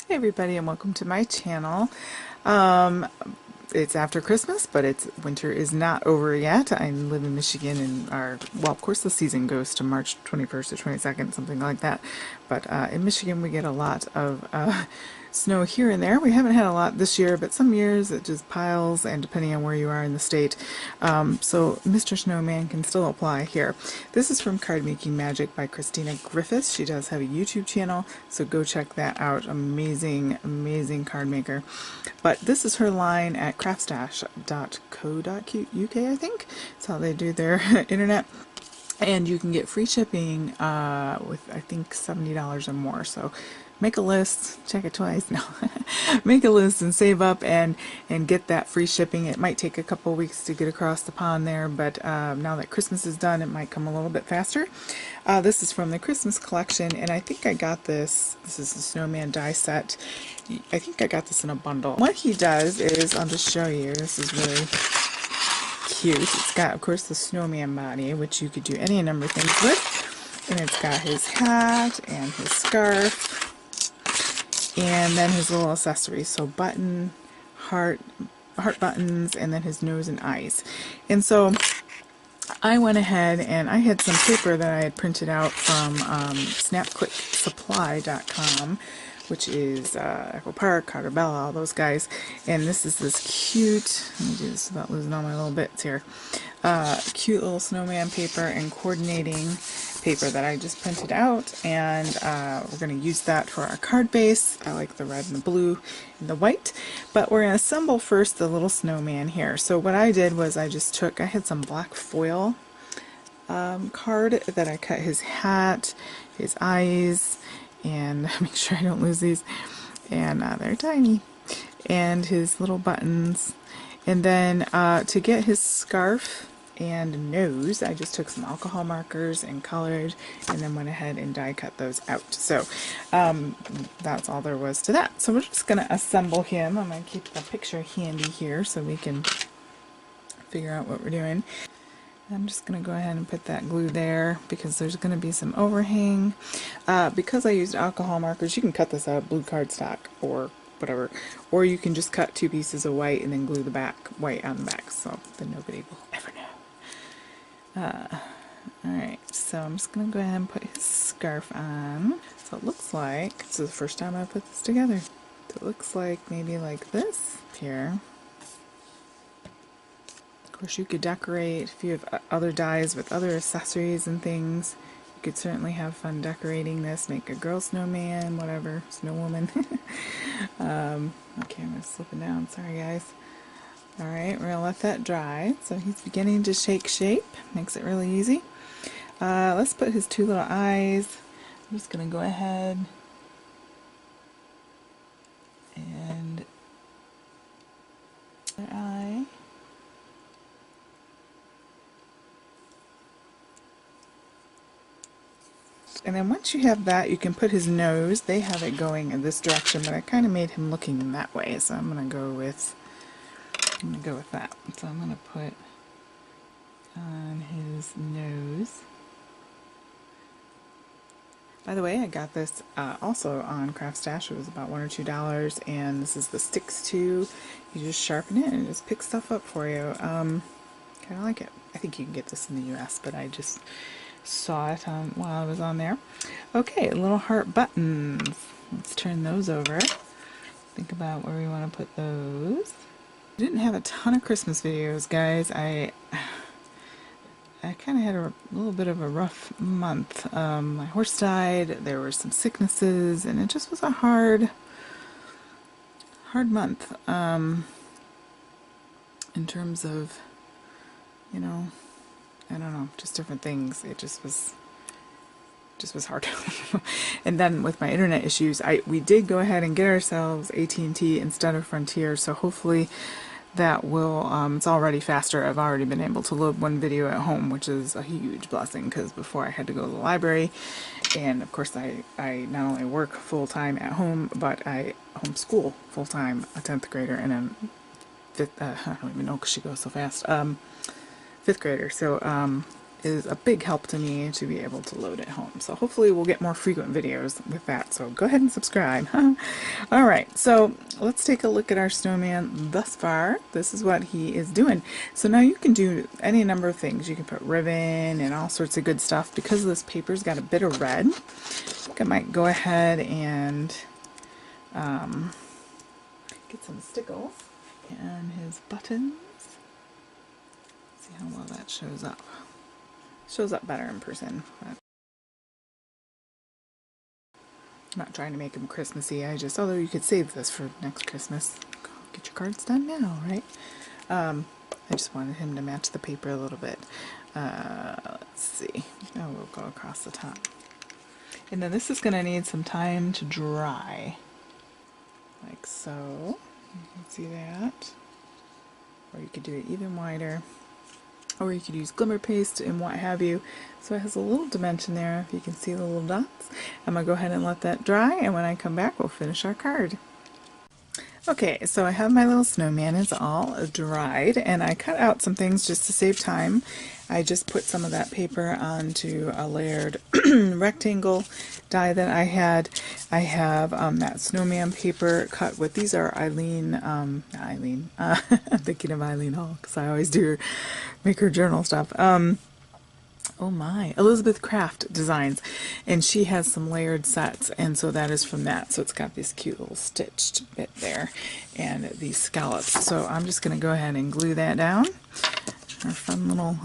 Hey everybody, and welcome to my channel. Um, it's after Christmas, but winter is not over yet. I live in Michigan, and well, of course the season goes to March 21st to 22nd, something like that. But in Michigan we get a lot of snow here and there. We haven't had a lot this year, but some years it just piles, and depending on where you are in the state. So Mr. Snowman can still apply here. This is from Card Making Magic by Christina Griffiths. She does have a YouTube channel, so go check that out. Amazing, amazing card maker. But this is her line at craftstash.co.uk, I think. That's how they do their internet. And you can get free shipping with, I think, $70 or more. So make a list, check it twice. No, make a list and save up and get that free shipping. It might take a couple weeks to get across the pond there, but now that Christmas is done, it might come a little bit faster. This is from the Christmas collection, and I think I got this. This is the Snowman die set. I think I got this in a bundle. What he does is, I'll just show you. This is really cute. It's got, of course, the snowman body, which you could do any number of things with. And it's got his hat and his scarf, and then his little accessories. So button, heart buttons, and then his nose and eyes. And so I went ahead and I had some paper that I had printed out from snapquicksupply.com, which is Echo Park, Carter Bella, all those guys. And this is this cute, let me do this without losing all my little bits here, cute little snowman paper and coordinating paper that I just printed out, and we're going to use that for our card base. I like the red and the blue and the white, but we're going to assemble first the little snowman here. So what I did was I had some black foil card that I cut his hat, his eyes, and make sure I don't lose these, and they're tiny, and his little buttons. And then to get his scarf and nose, I just took some alcohol markers and colored, and then went ahead and die cut those out. So that's all there was to that. So we're just going to assemble him. I'm going to keep the picture handy here so we can figure out what we're doing. I'm just going to go ahead and put that glue there because there's going to be some overhang. Because I used alcohol markers, you can cut this out of blue cardstock or whatever, or you can just cut 2 pieces of white and then glue the back white on the back, so then nobody will ever know. Alright, so I'm just going to go ahead and put his scarf on. So it looks like, this is the first time I put this together, so it looks like maybe like this here. Of course, you could decorate if you have other dies with other accessories and things. You could certainly have fun decorating this, make a girl snowman, whatever, snow woman. Okay, I'm going to slip it down, sorry guys. Alright, we're going to let that dry. So he's beginning to shake shape, makes it really easy. Let's put his 2 little eyes. I'm just going to go ahead and their eye. And then once you have that, you can put his nose. They have it going in this direction, but I kind of made him looking that way, so I'm going to go with that. So I'm going to put on his nose. By the way, I got this also on Craft Stash. It was about $1 or $2, and this is the Sticks 2. You just sharpen it and it just picks stuff up for you. Kind of like it. I think you can get this in the US, but I just saw it while I was on there. Okay, little heart buttons. Let's turn those over. Think about where we want to put those. I didn't have a ton of Christmas videos, guys. I kind of had a little bit of a rough month. My horse died, there were some sicknesses, and it just was a hard month in terms of, you know, I don't know, just different things. It just was hard. And then with my internet issues, we did go ahead and get ourselves AT&T instead of Frontier, so hopefully that will, it's already faster. I've already been able to load one video at home, which is a huge blessing, because before I had to go to the library, and of course I not only work full-time at home, but I homeschool full-time a 10th grader and a 5th, I don't even know because she goes so fast, 5th grader. So is a big help to me to be able to load it home. So hopefully we'll get more frequent videos with that. So go ahead and subscribe. Alright, so let's take a look at our snowman thus far. This is what he is doing. So now you can do any number of things. You can put ribbon and all sorts of good stuff. Because this paper's got a bit of red, I think I might go ahead and get some stickles and his buttons. See how well that shows up. Shows up better in person. But I'm not trying to make them Christmassy. Although you could save this for next Christmas. Get your cards done now, right? I just wanted him to match the paper a little bit. Let's see. Oh, we'll go across the top. And then this is going to need some time to dry. Like so. You can see that. Or you could do it even wider. Or you could use glimmer paste and what have you. So it has a little dimension there, if you can see the little dots. I'm going to go ahead and let that dry, and when I come back we'll finish our card. Okay, so I have my little snowman. It's all dried, and I cut out some things just to save time. I just put some of that paper onto a layered rectangle die that I had. I have that snowman paper cut with, these are Eileen, I'm thinking of Eileen Hall because I always do make her journal stuff. Oh my, Elizabeth Craft Designs, and she has some layered sets, and so that is from that. So it's got this cute little stitched bit there and these scallops. So I'm just going to go ahead and glue that down. Our fun little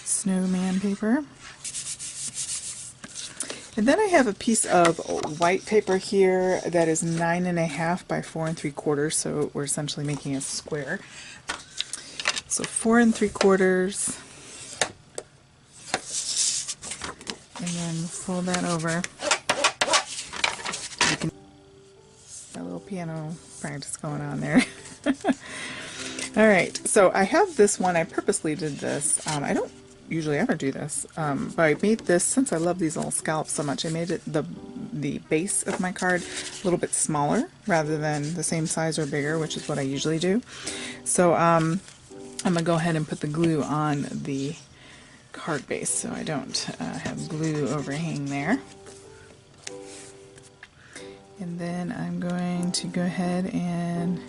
snowman paper. And then I have a piece of white paper here that is 9.5 by 4 3/4, so we're essentially making a square. So 4 3/4. And then fold that over. You can a little piano practice going on there. Alright, so I have this one. I purposely did this. I don't usually ever do this, but I made this, since I love these little scallops so much, I made it the base of my card a little bit smaller rather than the same size or bigger, which is what I usually do. So I'm going to go ahead and put the glue on the card base so I don't have glue overhang there. And then I'm going to go ahead and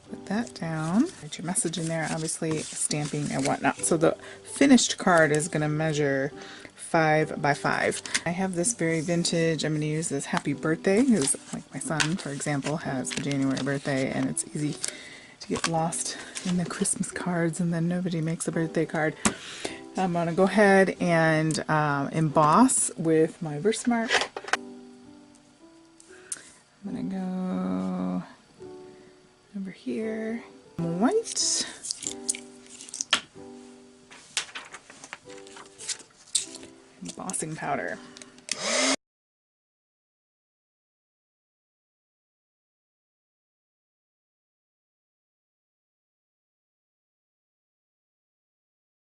put that down. Write your message in there, obviously stamping and whatnot. So the finished card is going to measure 5 by 5. I have this very vintage, I'm going to use this Happy Birthday, because like my son, for example, has a January birthday, and it's easy to get lost in the Christmas cards and then nobody makes a birthday card. I'm going to go ahead and emboss with my Versamark. I'm going to go over here. White. Embossing powder.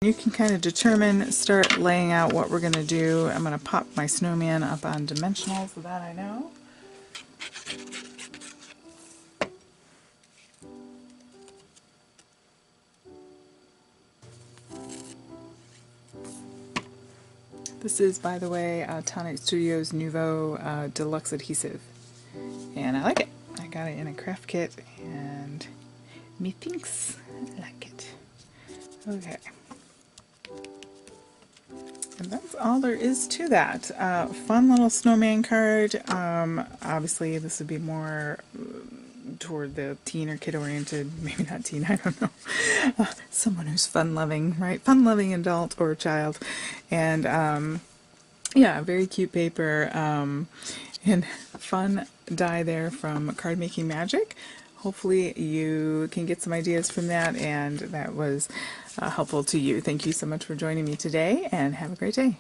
You can kind of start laying out what we're going to do. I'm going to pop my snowman up on dimensional so that I know. This is, by the way, Tonic Studios Nouveau Deluxe Adhesive, and I like it. I got it in a craft kit, and methinks I like it. Okay. And that's all there is to that. Fun little snowman card. Obviously this would be more toward the teen or kid oriented, maybe not teen, I don't know. Someone who's fun loving, right? Fun loving adult or child. And yeah, very cute paper and fun die there from Card Making Magic. Hopefully you can get some ideas from that, and that was helpful to you. Thank you so much for joining me today, and have a great day.